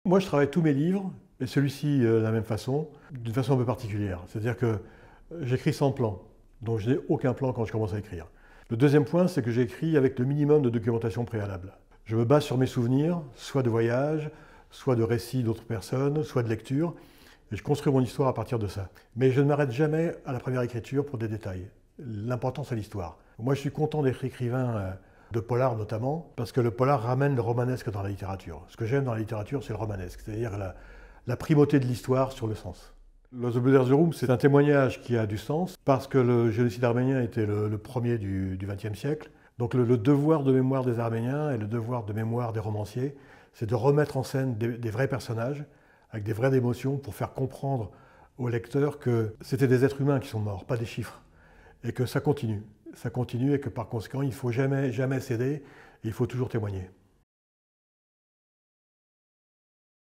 Moi, je travaille tous mes livres, et celui-ci de la même façon, d'une façon un peu particulière. C'est-à-dire que j'écris sans plan, donc je n'ai aucun plan quand je commence à écrire. Le deuxième point, c'est que j'écris avec le minimum de documentation préalable. Je me base sur mes souvenirs, soit de voyage, soit de récits d'autres personnes, soit de lecture, et je construis mon histoire à partir de ça. Mais je ne m'arrête jamais à la première écriture pour des détails. L'important, c'est l'histoire. Moi, je suis content d'être écrivain de polar notamment, parce que le polar ramène le romanesque dans la littérature. Ce que j'aime dans la littérature, c'est le romanesque, c'est-à-dire la primauté de l'histoire sur le sens. Los Blue der Room, c'est un témoignage qui a du sens, parce que le génocide arménien était le premier du XXe siècle. Donc le devoir de mémoire des Arméniens et le devoir de mémoire des romanciers, c'est de remettre en scène des vrais personnages, avec des vraies émotions, pour faire comprendre aux lecteurs que c'était des êtres humains qui sont morts, pas des chiffres, et que ça continue et que par conséquent, il ne faut jamais céder, et il faut toujours témoigner.